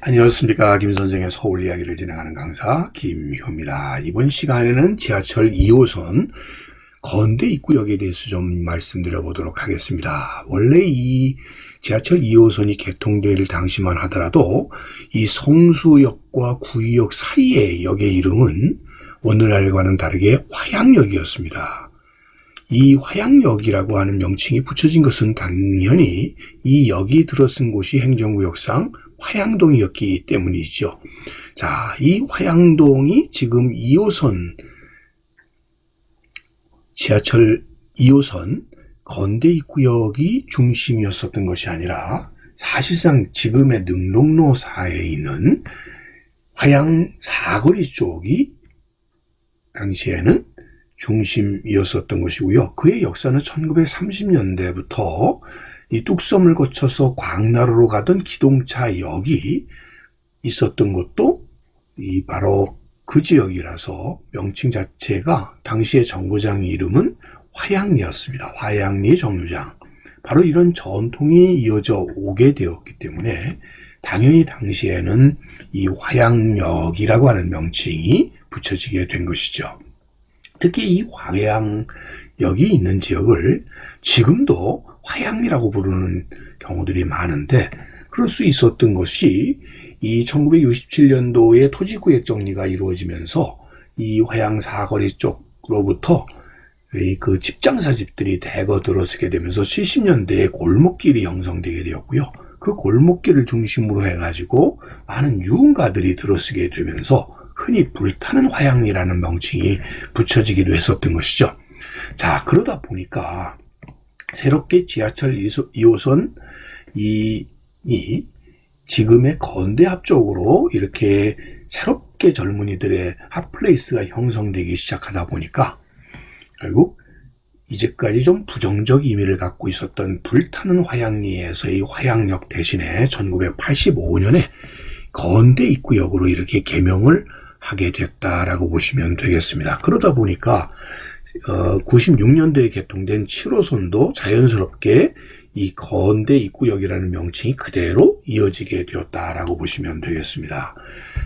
안녕하십니까. 김선생의 서울 이야기를 진행하는 강사 김효입니다. 이번 시간에는 지하철 2호선 건대 입구역에 대해서 좀 말씀드려 보도록 하겠습니다. 원래 이 지하철 2호선이 개통될 당시만 하더라도 이 성수역과 구의역 사이의 역의 이름은 오늘날과는 다르게 화양역이었습니다. 이 화양역이라고 하는 명칭이 붙여진 것은 당연히 이 역이 들어선 곳이 행정구역상 화양동이었기 때문이죠. 자, 이 화양동이 지금 2호선, 지하철 2호선 건대 입구역이 중심이었었던 것이 아니라 사실상 지금의 능동로사에 있는 화양 사거리 쪽이 당시에는 중심이었었던 것이고요. 그의 역사는 1930년대부터 이 뚝섬을 거쳐서 광나루로 가던 기동차역이 있었던 것도 바로 그 지역이라서 명칭 자체가 당시의 정거장 이름은 화양리였습니다. 화양리 정류장. 바로 이런 전통이 이어져 오게 되었기 때문에 당연히 당시에는 이 화양역이라고 하는 명칭이 붙여지게 된 것이죠. 특히 이 화양역이 있는 지역을 지금도 화양리라고 부르는 경우들이 많은데, 그럴 수 있었던 것이 이 1967년도에 토지구역 정리가 이루어지면서 이 화양 사거리 쪽으로부터 그 집장사 집들이 대거 들어서게 되면서 70년대에 골목길이 형성되게 되었고요. 그 골목길을 중심으로 해가지고 많은 유흥가들이 들어서게 되면서 흔히 불타는 화양리라는 명칭이 붙여지기도 했었던 것이죠. 자, 그러다 보니까 새롭게 지하철 2호선 이 지금의 건대합 쪽으로 이렇게 새롭게 젊은이들의 핫플레이스가 형성되기 시작하다 보니까 결국 이제까지 좀 부정적 의미를 갖고 있었던 불타는 화양리에서의 화양역 대신에 1985년에 건대 입구역으로 이렇게 개명을 하게 됐다라고 보시면 되겠습니다. 그러다 보니까 96년도에 개통된 7호선도 자연스럽게 이 건대 입구역이라는 명칭이 그대로 이어지게 되었다라고 보시면 되겠습니다.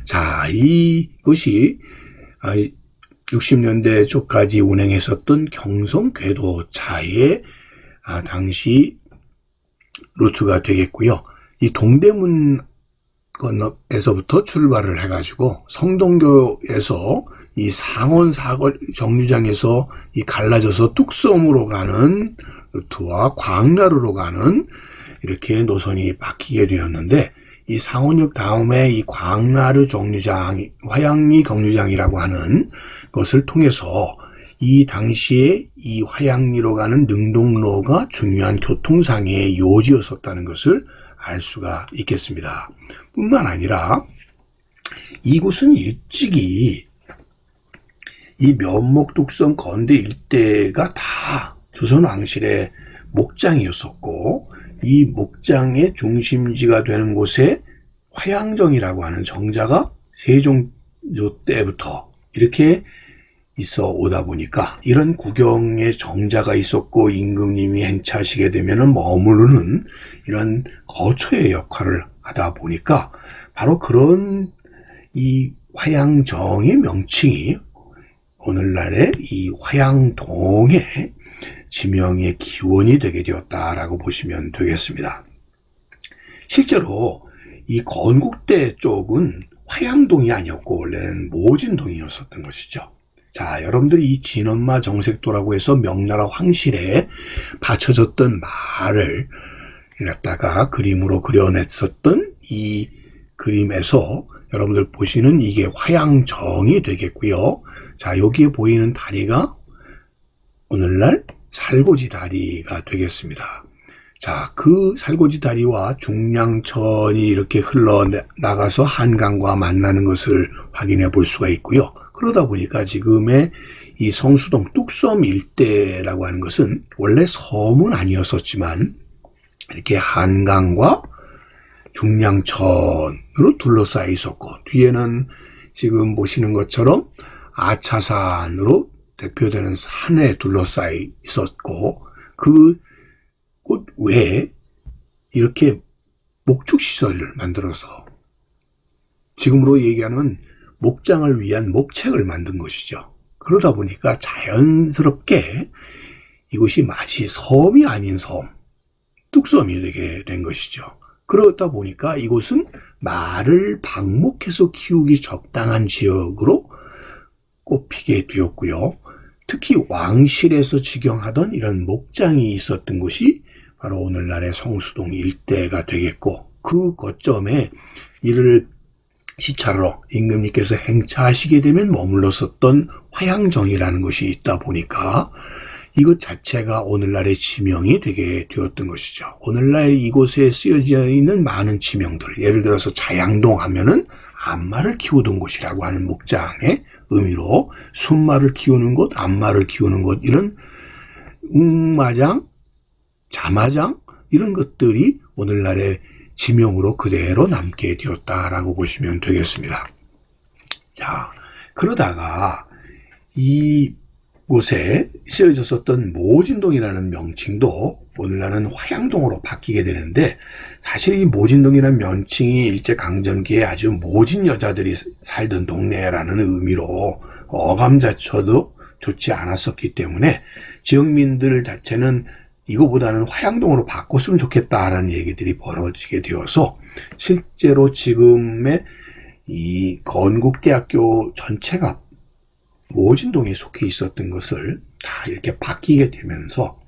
자, 이것이 60년대 초까지 운행했었던 경성 궤도차의 당시 루트가 되겠고요. 이 동대문 건너에서부터 출발을 해가지고 성동교에서 이 상원 사거리 정류장에서 이 갈라져서 뚝섬으로 가는 루트와 광나루로 가는 이렇게 노선이 바뀌게 되었는데, 이 상원역 다음에 이 광나루 정류장, 화양리 정류장이라고 하는 것을 통해서 이 당시에 이 화양리로 가는 능동로가 중요한 교통상의 요지였었다는 것을 알 수가 있겠습니다. 뿐만 아니라 이곳은 일찍이 이 면목, 뚝섬, 건대 일대가 다 조선왕실의 목장이었었고, 이 목장의 중심지가 되는 곳에 화양정이라고 하는 정자가 세종조 때부터 이렇게 있어 오다 보니까 이런 구경의 정자가 있었고 임금님이 행차하시게 되면 머무르는 이런 거처의 역할을 하다 보니까 바로 그런 이 화양정의 명칭이 오늘날의 이 화양동의 지명의 기원이 되게 되었다라고 보시면 되겠습니다. 실제로 이 건국대 쪽은 화양동이 아니었고 원래는 모진동이었었던 것이죠. 자, 여러분들이 이 진엄마 정색도라고 해서 명나라 황실에 바쳐졌던 말을 갖다가 그림으로 그려냈었던 이 그림에서 여러분들 보시는 이게 화양정이 되겠고요. 자, 여기에 보이는 다리가 오늘날 살고지 다리가 되겠습니다. 자, 그 살고지 다리와 중량천이 이렇게 흘러나가서 한강과 만나는 것을 확인해 볼 수가 있고요. 그러다 보니까 지금의 이 성수동 뚝섬 일대라고 하는 것은 원래 섬은 아니었었지만 이렇게 한강과 중량천으로 둘러싸여 있었고, 뒤에는 지금 보시는 것처럼 아차산으로 대표되는 산에 둘러싸여 있었고, 그 곳 외에 이렇게 목축시설을 만들어서 지금으로 얘기하는 목장을 위한 목책을 만든 것이죠. 그러다 보니까 자연스럽게 이곳이 마치 섬이 아닌 섬, 뚝섬이 되게 된 것이죠. 그러다 보니까 이곳은 말을 방목해서 키우기 적당한 지역으로 꼽히게 되었고요. 특히 왕실에서 직영하던 이런 목장이 있었던 곳이 바로 오늘날의 성수동 일대가 되겠고, 그 거점에 이를 시찰로 임금님께서 행차하시게 되면 머물렀었던 화양정이라는 것이 있다 보니까 이것 자체가 오늘날의 지명이 되게 되었던 것이죠. 오늘날 이곳에 쓰여져 있는 많은 지명들, 예를 들어서 자양동 하면은 암말을 키우던 곳이라고 하는 목장의 의미로 순말을 키우는 곳, 암말을 키우는 곳, 이런 웅마장, 자마장 이런 것들이 오늘날의 지명으로 그대로 남게 되었다라고 보시면 되겠습니다. 자, 그러다가 이곳에 쓰여졌었던 모진동이라는 명칭도 오늘날은 화양동으로 바뀌게 되는데, 사실 이 모진동이라는 명칭이 일제강점기에 아주 모진 여자들이 살던 동네라는 의미로 어감 자체도 좋지 않았었기 때문에 지역민들 자체는 이거보다는 화양동으로 바꿨으면 좋겠다라는 얘기들이 벌어지게 되어서 실제로 지금의 이 건국대학교 전체가 모진동에 속해 있었던 것을 다 이렇게 바뀌게 되면서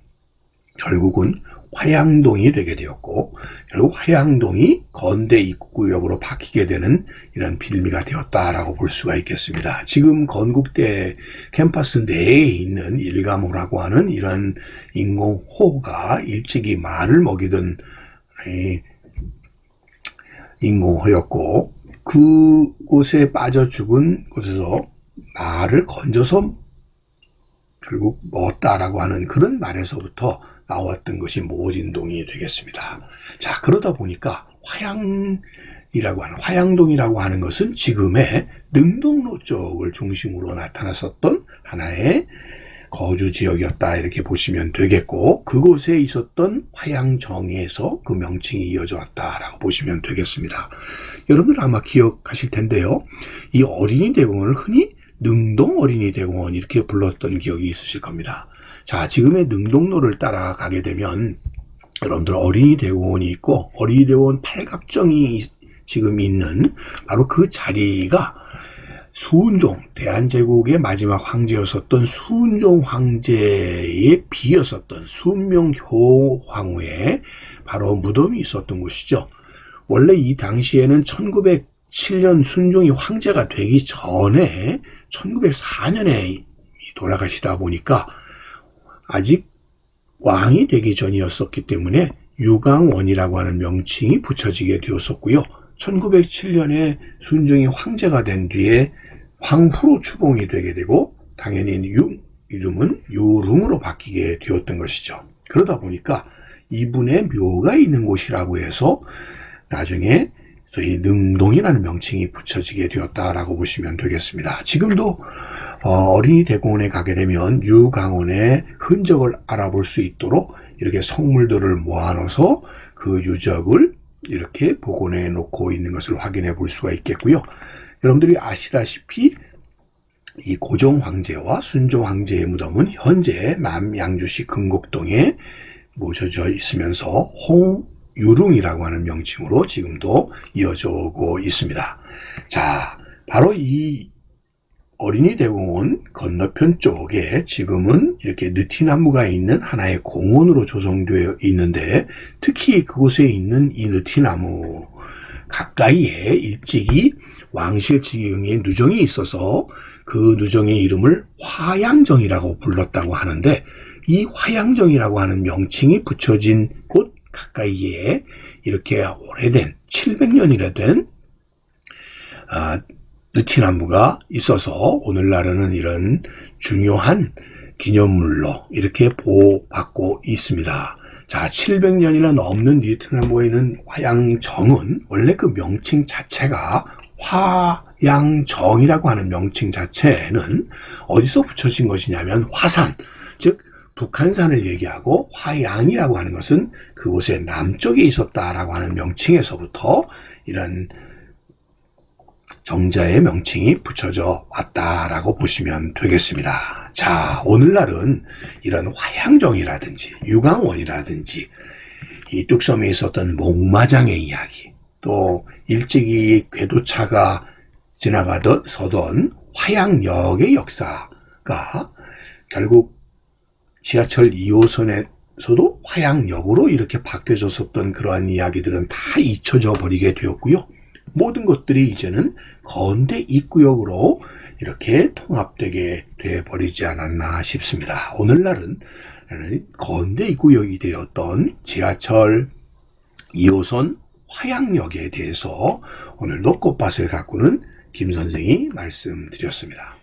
결국은 화양동이 되게 되었고, 결국 화양동이 건대 입구역으로 바뀌게 되는 이런 빌미가 되었다라고 볼 수가 있겠습니다. 지금 건국대 캠퍼스 내에 있는 일가모라고 하는 이런 인공호가 일찍이 말을 먹이던 인공호였고, 그곳에 빠져 죽은 곳에서 말을 건져서 결국 먹었다라고 하는 그런 말에서부터 나왔던 것이 모진동이 되겠습니다. 자, 그러다 보니까 화양동이라고 하는 것은 지금의 능동로 쪽을 중심으로 나타났었던 하나의 거주 지역이었다, 이렇게 보시면 되겠고, 그곳에 있었던 화양정에서 그 명칭이 이어져 왔다라고 보시면 되겠습니다. 여러분들 아마 기억하실 텐데요, 이 어린이대공원을 흔히 능동 어린이대공원 이렇게 불렀던 기억이 있으실 겁니다. 자, 지금의 능동로를 따라가게 되면 여러분들 어린이대공원이 있고, 어린이대공원 팔각정이 지금 있는 바로 그 자리가 수은종, 대한제국의 마지막 황제였었던 수은종 황제의 비였었던 순명효 황후의 바로 무덤이 있었던 곳이죠. 원래 이 당시에는 1907년 순종이 황제가 되기 전에 1904년에 돌아가시다 보니까 아직 왕이 되기 전이었었기 때문에 유강원이라고 하는 명칭이 붙여지게 되었었고요. 1907년에 순종이 황제가 된 뒤에 황후로 추봉이 되게 되고, 당연히 이름은 유릉으로 바뀌게 되었던 것이죠. 그러다 보니까 이분의 묘가 있는 곳이라고 해서 나중에 이 능동이라는 명칭이 붙여지게 되었다라고 보시면 되겠습니다. 지금도 어린이대공원에 가게 되면 유강원의 흔적을 알아볼 수 있도록 이렇게 성물들을 모아넣어서 그 유적을 이렇게 복원해 놓고 있는 것을 확인해 볼 수가 있겠고요. 여러분들이 아시다시피 이 고종 황제와 순종 황제의 무덤은 현재 남양주시 금곡동에 모셔져 있으면서 홍유릉이라고 하는 명칭으로 지금도 이어져 오고 있습니다. 자, 바로 이 어린이대공원 건너편 쪽에 지금은 이렇게 느티나무가 있는 하나의 공원으로 조성되어 있는데, 특히 그곳에 있는 이 느티나무 가까이에 일찍이 왕실 지경의 누정이 있어서 그 누정의 이름을 화양정이라고 불렀다고 하는데, 이 화양정이라고 하는 명칭이 붙여진 곳 가까이에 이렇게 오래된 700년이나 된 느티나무가 있어서 오늘날에는 이런 중요한 기념물로 이렇게 보호받고 있습니다. 자, 700년이나 넘는 느티나무에 있는 화양정은 원래 그 명칭 자체가 화양정이라고 하는 명칭 자체는 어디서 붙여진 것이냐면 화산, 즉 북한산을 얘기하고, 화양이라고 하는 것은 그곳의 남쪽에 있었다라고 하는 명칭에서부터 이런 정자의 명칭이 붙여져 왔다라고 보시면 되겠습니다. 자, 오늘날은 이런 화양정이라든지 유강원이라든지 이 뚝섬에 있었던 목마장의 이야기, 또 일찍이 궤도차가 서던 화양역의 역사가 결국 지하철 2호선에서도 화양역으로 이렇게 바뀌어졌었던 그러한 이야기들은 다 잊혀져 버리게 되었고요. 모든 것들이 이제는 건대 입구역으로 이렇게 통합되게 되어버리지 않았나 싶습니다. 오늘날은 건대 입구역이 되었던 지하철 2호선 화양역에 대해서 오늘도 꽃밭을 가꾸는 김 선생이 말씀드렸습니다.